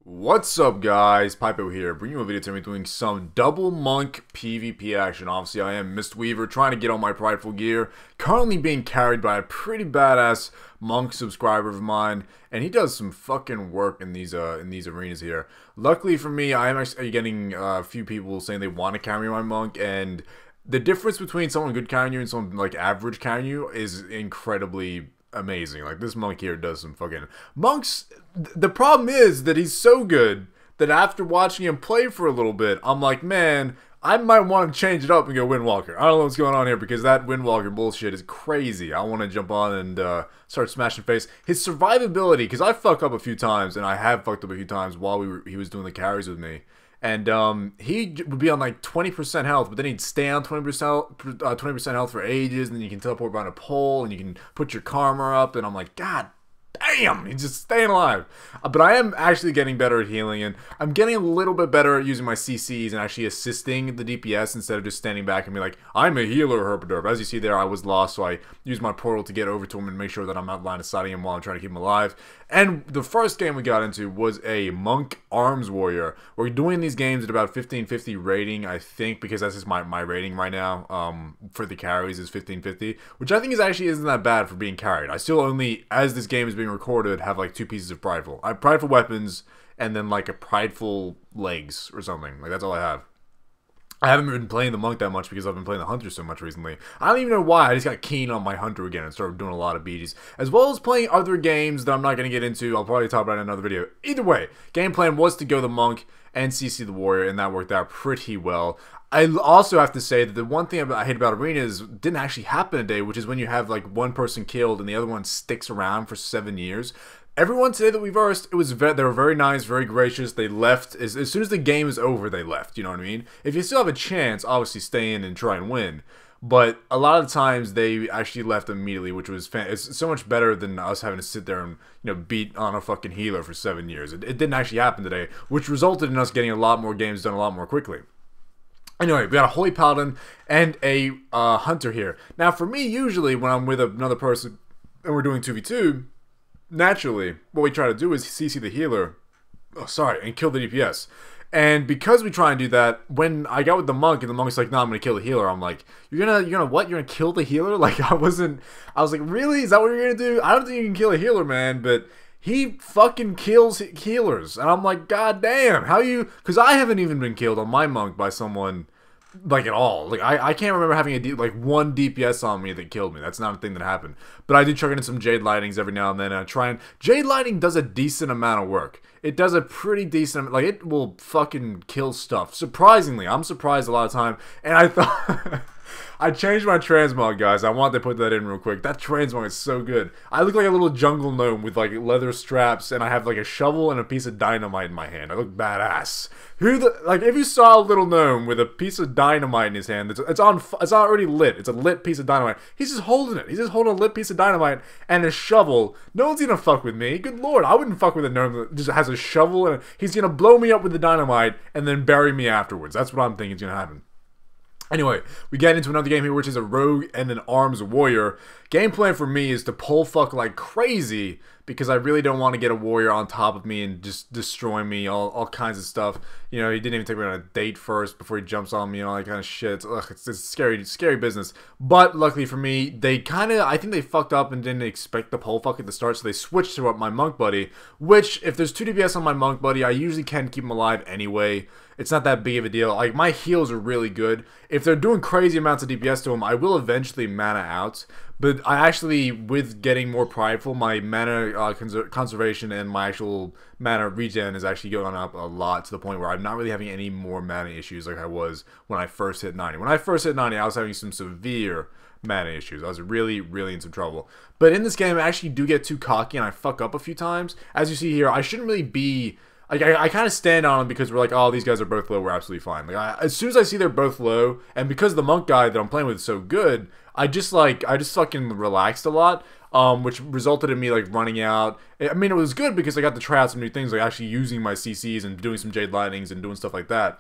What's up, guys? Pypo here, bringing you a video today doing some double monk PvP action. Obviously, I am Mistweaver, trying to get all my prideful gear. Currently being carried by a pretty badass monk subscriber of mine, and he does some fucking work in these arenas here. Luckily for me, I am actually getting a few people saying they want to carry my monk, and the difference between someone good carrying you and someone like average carrying you is incredibly amazing. Like, this monk here does some fucking monks. The problem is that he's so good that after watching him play for a little bit, I'm like, man, I might want to change it up and go Windwalker. I don't know what's going on here, because that Windwalker bullshit is crazy. I want to jump on and start smashing face. His survivability, because I fuck up a few times, and I have fucked up a few times while he was doing the carries with me. And he would be on like 20% health, but then he'd stay on 20% health for ages, and then you can teleport around a pole, and you can put your karma up, and I'm like, God damn, he's just staying alive. But I am actually getting better at healing, and I'm getting a little bit better at using my CCs and actually assisting the DPS instead of just standing back and be like, I'm a healer, herpaderp. As you see there, I was lost, so I used my portal to get over to him and make sure that I'm not line of sighting him while I'm trying to keep him alive. And the first game we got into was a Monk Arms Warrior. We're doing these games at about 1550 rating, I think, because that's just my rating right now for the carries is 1550, which I think isn't that bad for being carried. I still only, as this game is being recorded, have like 2 pieces of prideful. I have prideful weapons and then like a prideful legs or something. Like, that's all I have. I haven't been playing the monk that much because I've been playing the hunter so much recently. I don't even know why. I just got keen on my hunter again and started doing a lot of BGs, as well as playing other games that I'm not going to get into. I'll probably talk about it in another video. Either way, game plan was to go the monk and CC the warrior, and that worked out pretty well. I also have to say that the one thing I hate about arenas didn't actually happen today, which is when you have like one person killed and the other one sticks around for 7 years. Everyone today that we versed, they were very nice, very gracious. They left as soon as the game is over. They left. You know what I mean? If you still have a chance, obviously stay in and try and win. But a lot of times they actually left immediately, which was it's so much better than us having to sit there and beat on a fucking healer for 7 years. It didn't actually happen today, which resulted in us getting a lot more games done a lot more quickly. Anyway, we got a Holy Paladin and a Hunter here. Now, for me, usually when I'm with another person and we're doing 2v2, naturally, what we try to do is CC the healer, and kill the DPS. And because we try and do that, when I got with the monk and the monk's like, no, I'm gonna kill the healer, I'm like, you're gonna what? You're gonna kill the healer? Like, I was like, really? Is that what you're gonna do? I don't think you can kill a healer, man, but he fucking kills healers. And I'm like, God damn, how you, because I haven't even been killed on my monk by someone like at all. Like, I can't remember having like one DPS on me that killed me. That's not a thing that happened. But I do chuck in some Jade Lightnings every now and then. Jade Lightning does a decent amount of work. It does a pretty decent, like, it will fucking kill stuff. Surprisingly, I'm surprised a lot of time. And I thought I changed my transmog, guys. I want to put that in real quick. That transmog is so good. I look like a little jungle gnome with like leather straps, and I have like a shovel and a piece of dynamite in my hand. I look badass. Like, if you saw a little gnome with a piece of dynamite in his hand, it's already lit. It's a lit piece of dynamite. He's just holding it. He's just holding a lit piece of dynamite and a shovel. No one's gonna fuck with me. Good lord, I wouldn't fuck with a gnome that just has a shovel and he's gonna blow me up with the dynamite and then bury me afterwards. That's what I'm thinking is gonna happen. Anyway, we get into another game here, which is a rogue and an arms warrior. Game plan for me is to pull fuck like crazy, because I really don't want to get a warrior on top of me and just destroy me, all kinds of stuff. He didn't even take me on a date first before he jumps on me and all that kind of shit. It's scary business. But luckily for me, I think they fucked up and didn't expect the pull fuck at the start, so they switched to my monk buddy, which, if there's 2 DPS on my monk buddy, I usually can keep him alive anyway. It's not that big of a deal. Like, my heals are really good. If they're doing crazy amounts of DPS to him, I will eventually mana out. But I actually, with getting more prideful, my mana conservation and my actual mana regen is actually going up a lot, to the point where I'm not really having any more mana issues like I was when I first hit 90. When I first hit 90, I was having some severe mana issues. I was really, really in some trouble. But in this game, I actually do get too cocky and I fuck up a few times. As you see here, I shouldn't really be... I kind of stand on them because we're like, oh, these guys are both low, we're absolutely fine. Like, as soon as I see they're both low, and because the monk guy that I'm playing with is so good, I just fucking relaxed a lot, which resulted in me like running out. I mean, it was good because I got to try out some new things, like actually using my CCs and doing some Jade Lightnings and doing stuff like that.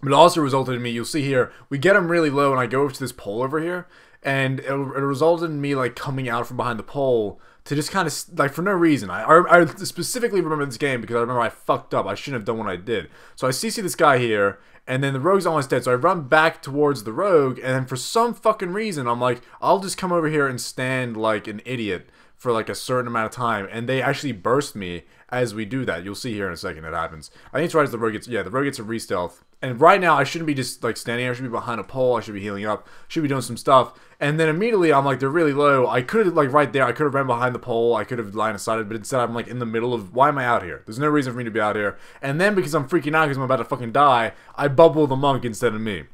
But it also resulted in me, you'll see here, we get him really low and I go over to this pole over here, and it resulted in me like coming out from behind the pole to just kind of like for no reason. I specifically remember this game because I remember I fucked up. I shouldn't have done what I did. So I CC this guy here, and then the rogue's almost dead. So I run back towards the rogue, and then for some fucking reason, I'm like, I'll just come over here and stand like an idiot for like a certain amount of time, and they actually burst me as we do that. You'll see here in a second it happens. I think it's right as the rogue gets, yeah, the rogue gets a re-stealth. And right now, I shouldn't be just like standing here. I should be behind a pole. I should be healing up. Should be doing some stuff. And then immediately, I'm like, they're really low. I could have, like, right there, I could have ran behind the pole. I could have line of sighted, but instead, I'm like in the middle of, why am I out here? There's no reason for me to be out here. And then, because I'm freaking out because I'm about to fucking die, I bubble the monk instead of me.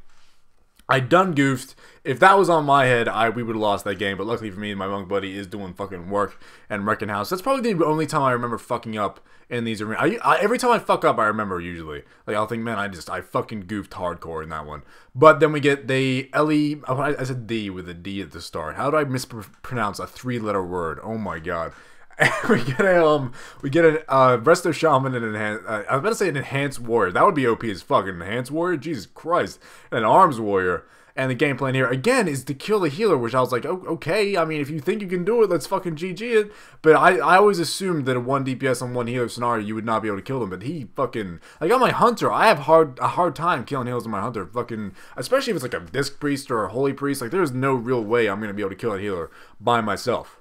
I done goofed. If that was on my head, we would have lost that game. But luckily for me, my monk buddy is doing fucking work and wrecking house. That's probably the only time I remember fucking up in these arenas. Every time I fuck up, I remember usually. Like, I'll think, man, I fucking goofed hardcore in that one. But then we get the L-E, I said D with a D at the start. How do I mispronounce a 3-letter word? Oh my god. we get a Resto Shaman and an I was about to say an Enhanced Warrior. That would be OP as fuck. An Enhanced Warrior? Jesus Christ. And an Arms Warrior. And the game plan here, again, is to kill the healer, which I was like, oh, okay, I mean, if you think you can do it, let's fucking GG it. But I always assumed that a 1 DPS on 1 healer scenario, you would not be able to kill them. But he fucking, like on my Hunter, I have a hard time killing healers on my Hunter. Fucking, especially if it's like a Disc Priest or a Holy Priest, like there's no real way I'm going to be able to kill a healer by myself.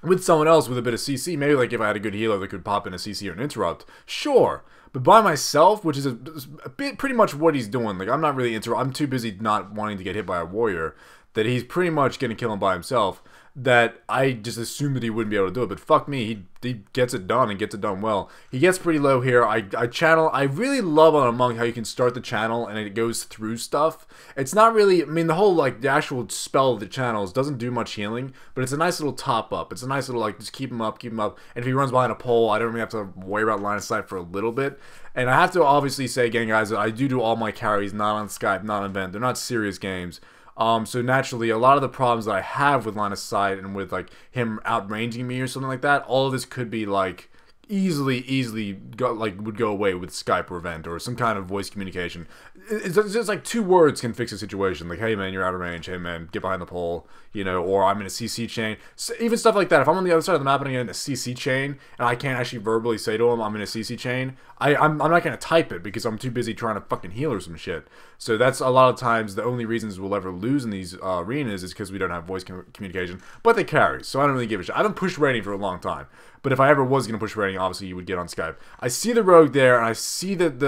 With someone else with a bit of CC, maybe like if I had a good healer that could pop in a CC or an interrupt, sure. But by myself, which is a bit pretty much what he's doing. Like I'm not really I'm too busy not wanting to get hit by a warrior that he's pretty much gonna kill him by himself. That I just assumed that he wouldn't be able to do it. But fuck me, he gets it done and gets it done well. He gets pretty low here. I channel. I really love on a monk how you can start the channel and it goes through stuff. It's not really, I mean, the whole, like, the actual spell of the channels doesn't do much healing, but it's a nice little top up. It's a nice little, like, just keep him up. And if he runs behind a pole, I don't really have to worry about line of sight for a little bit. And I have to obviously say again, guys, that I do all my carries not on Skype, not on Vent. They're not serious games. So naturally, a lot of the problems that I have with line of sight and with like him outranging me or something like that, all of this could be like easily would go away with Skype or Vent or some kind of voice communication. It's just like 2 words can fix a situation. Like, hey man, you're out of range. Hey man, get behind the pole. You know, or I'm in a CC chain. So even stuff like that. If I'm on the other side of the map and I'm in a CC chain and I can't actually verbally say to him I'm in a CC chain, I'm not gonna type it because I'm too busy trying to fucking heal or some shit. So that's a lot of times the only reasons we'll ever lose in these arenas is because we don't have voice communication. But they carry, so I don't really give a shit. I haven't pushed rating for a long time. But if I ever was going to push rating, obviously you would get on Skype. I see the rogue there, and I see that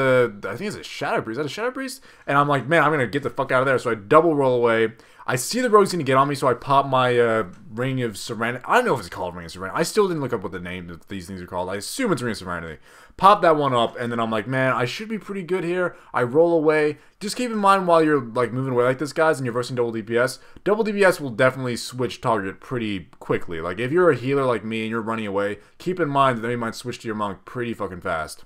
I think it's a Shadow Priest. Is that a Shadow Priest? And I'm like, man, I'm going to get the fuck out of there. So I double roll away. I see the rogue's going to get on me, so I pop my Ring of Serenity. I don't know if it's called Ring of Serenity. I still didn't look up what the name of these things are called. I assume it's Ring of Serenity. Pop that one up, and then I'm like, man, I should be pretty good here. I roll away. Just keep in mind while you're like moving away like this, guys, and you're versing double DPS will definitely switch target pretty quickly. Like, if you're a healer like me and you're running away, keep in mind that they might switch to your monk pretty fucking fast.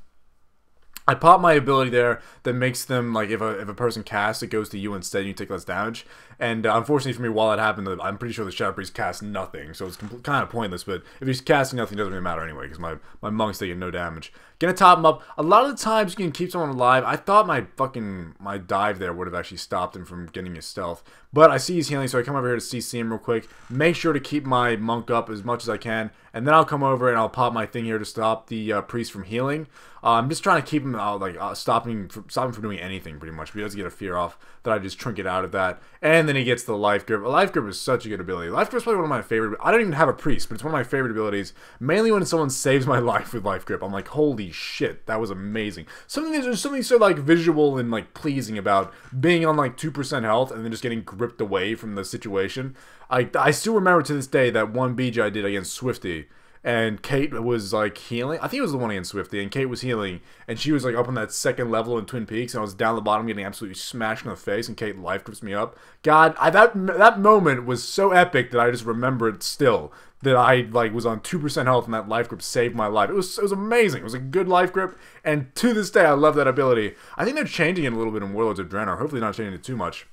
I pop my ability there that makes them, like, if a person casts, it goes to you instead and you take less damage. And unfortunately for me, while that happened, I'm pretty sure the Shadow Priest cast nothing, so it's kind of pointless. But if he's casting nothing, it doesn't really matter anyway, because my monk's taking no damage. Gonna top him up. A lot of the times you can keep someone alive. I thought my dive there would have actually stopped him from getting his stealth. But I see he's healing, so I come over here to CC him real quick. Make sure to keep my monk up as much as I can. And then I'll come over and I'll pop my thing here to stop the priest from healing. I'm just trying to keep him out, like stop him from doing anything pretty much. But he doesn't get a fear off that I just trinket out of that. And then he gets the life grip. A life grip is such a good ability. Life grip is probably one of my favorite. I don't even have a priest, but it's one of my favorite abilities. Mainly when someone saves my life with life grip. I'm like, holy shit, that was amazing. There's something so like visual and like pleasing about being on like 2% health and then just getting gripped away from the situation. I still remember to this day that one BJ I did against Swifty. And Kate was like healing. I think it was the one against Swifty. And Kate was healing. And she was like up on that 2nd level in Twin Peaks. And I was down the bottom getting absolutely smashed in the face. And Kate life grips me up. God, that moment was so epic that I just remember it still. That I like was on 2% health and that life grip saved my life. It was amazing. It was a good life grip. And to this day, I love that ability. I think they're changing it a little bit in Warlords of Draenor. Hopefully not changing it too much.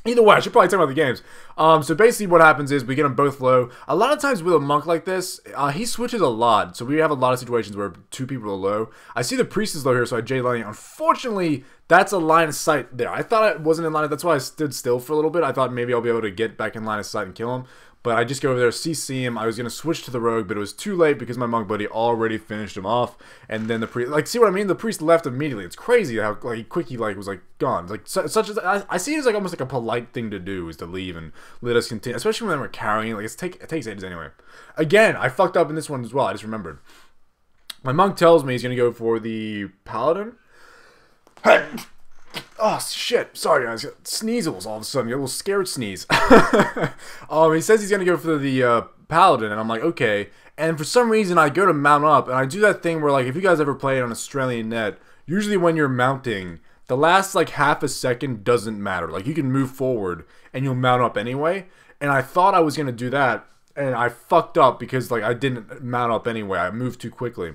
Either way, I should probably talk about the games. So basically what happens is we get them both low. A lot of times with a monk like this, he switches a lot. So we have a lot of situations where 2 people are low. I see the priest is low here, so I Jade Lightning. Unfortunately, that's a line of sight there. I thought it wasn't in line of, that's why I stood still for a little bit. I thought maybe I'll be able to get back in line of sight and kill him. But I just go over there, CC him. I was going to switch to the rogue, but it was too late because my monk buddy already finished him off. And then the priest, like, see what I mean? The priest left immediately. It's crazy how, like, quick he, like, was, like, gone. Like, such as, I see it as, like, almost like a polite thing to do is to leave and let us continue. Especially when we're carrying, like, it takes ages anyway. Again, I fucked up in this one as well. I just remembered. My monk tells me he's going to go for the paladin. Oh, shit. Sorry, guys. Sneezels all of a sudden. A little scared sneeze. He says he's going to go for the paladin, and I'm like, okay. And for some reason, I go to mount up, and I do that thing where, like, if you guys ever play on Australian net, usually when you're mounting, the last, like, half a second doesn't matter. Like, you can move forward, and you'll mount up anyway. And I thought I was going to do that, and I fucked up because, like, I didn't mount up anyway. I moved too quickly.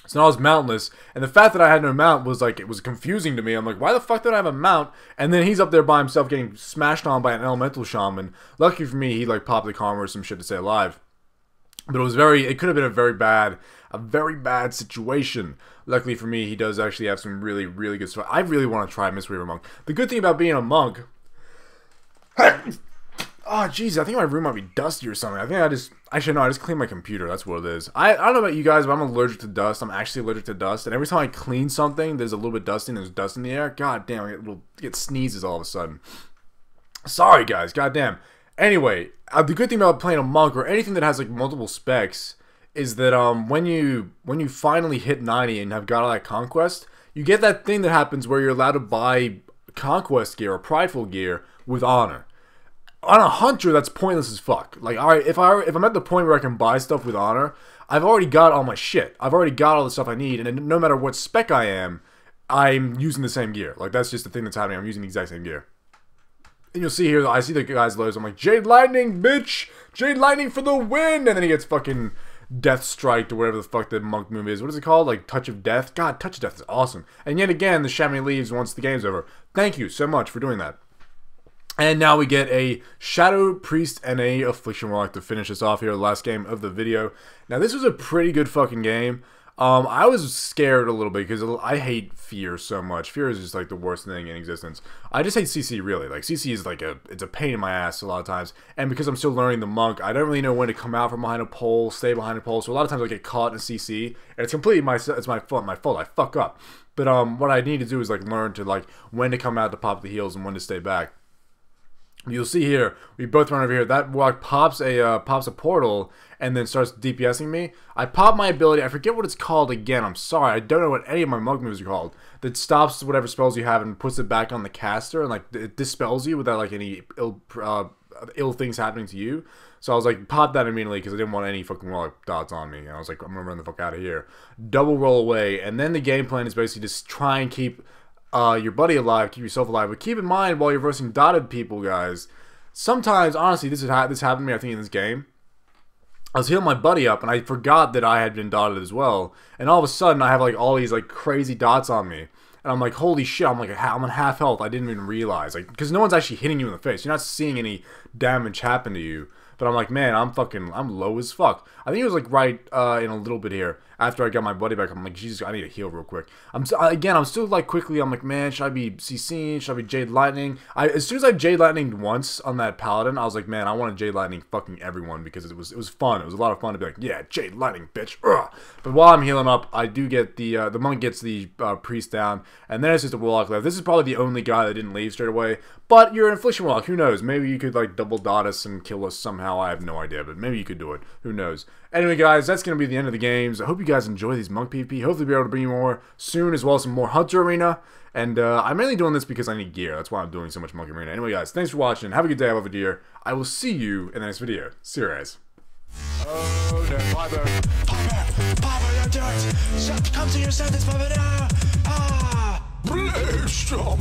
So now I was mountless, and the fact that I had no mount was, like, it was confusing to me. I'm like, why the fuck did I have a mount? And then he's up there by himself getting smashed on by an elemental shaman. Lucky for me, he, like, popped the karma or some shit to stay alive. But it could have been a very bad situation. Luckily for me, he does actually have some really, really good stuff. I really want to try Mistweaver Monk. The good thing about being a monk... Oh, jeez, I think my room might be dusty or something. I think I just cleaned my computer. That's what it is. I don't know about you guys, but I'm allergic to dust. I'm actually allergic to dust. And every time I clean something, there's a little bit dusty and there's dust in the air. God damn, I get sneezes all of a sudden. Sorry, guys. God damn. Anyway, the good thing about playing a monk or anything that has, like, multiple specs is that when you finally hit 90 and have got all that conquest, you get that thing that happens where you're allowed to buy conquest gear or prideful gear with honor. On a hunter, that's pointless as fuck. Like, alright, if I'm at the point where I can buy stuff with honor, I've already got all my shit. I've already got all the stuff I need, and no matter what spec I am, I'm using the same gear. Like, that's just the thing that's happening. I'm using the exact same gear. And you'll see here, I see the guy's lows. I'm like, Jade Lightning, bitch! Jade Lightning for the win! And then he gets fucking Death Strike or whatever the fuck the monk move is. What is it called? Like, Touch of Death? God, Touch of Death is awesome. And yet again, the Chamois leaves once the game's over. Thank you so much for doing that. And now we get a Shadow Priest and a Affliction Warlock to finish us off here, the last game of the video. Now, this was a pretty good fucking game. I was scared a little bit because I hate fear so much. Fear is just like the worst thing in existence. I just hate CC really. Like, CC is like it's a pain in my ass a lot of times. And because I'm still learning the monk, I don't really know when to come out from behind a pole, stay behind a pole. So a lot of times I get caught in a CC, and it's completely my fault. I fuck up. But what I need to do is like learn to like when to come out to pop the heals and when to stay back. You'll see here, we both run over here. That walk pops a portal and then starts DPSing me. I pop my ability. I forget what it's called again. I'm sorry. I don't know what any of my monk moves are called. That stops whatever spells you have and puts it back on the caster and like it dispels you without like any ill things happening to you. So I was like, pop that immediately because I didn't want any fucking warlock dots on me. And I was like, I'm gonna run the fuck out of here. Double roll away, and then the game plan is basically just try and keep your buddy alive, keep yourself alive. But keep in mind while you're versing dotted people, guys, sometimes, honestly, this happened to me, I think, in this game. I was healing my buddy up, and I forgot that I had been dotted as well. And all of a sudden, I have, like, all these, like, crazy dots on me. And I'm like, holy shit, I'm on half health. I didn't even realize. Like, because no one's actually hitting you in the face. You're not seeing any damage happen to you. But I'm like, man, I'm low as fuck. I think it was, like, right in a little bit here. After I got my buddy back, I'm like, Jesus, I need to heal real quick. I'm still, like, quickly, I'm like, man, should I be CCing? Should I be Jade Lightning? As soon as I Jade Lightning once on that Paladin, I was like, man, I want to Jade Lightning fucking everyone because it was fun. It was a lot of fun to be like, yeah, Jade Lightning, bitch. Ugh. But while I'm healing up, I do get the monk gets the priest down, and then it's just a warlock left. This is probably the only guy that didn't leave straight away. But you're an Affliction Warlock. Who knows? Maybe you could, like, double dot us and kill us somehow. I have no idea, but maybe you could do it. Who knows? Anyway, guys, that's going to be the end of the games. I hope you guys enjoy these monk PvP. Hopefully be able to bring you more soon, as well as some more Hunter Arena. And I'm mainly doing this because I need gear. That's why I'm doing so much Monk Arena. Anyway, guys, thanks for watching. Have a good day. I love you, dear. I will see you in the next video. See you guys. Oh no, Pypo! Pypo, don't do it! Come to your senses, Pypo, no! Ah! Blast 'em!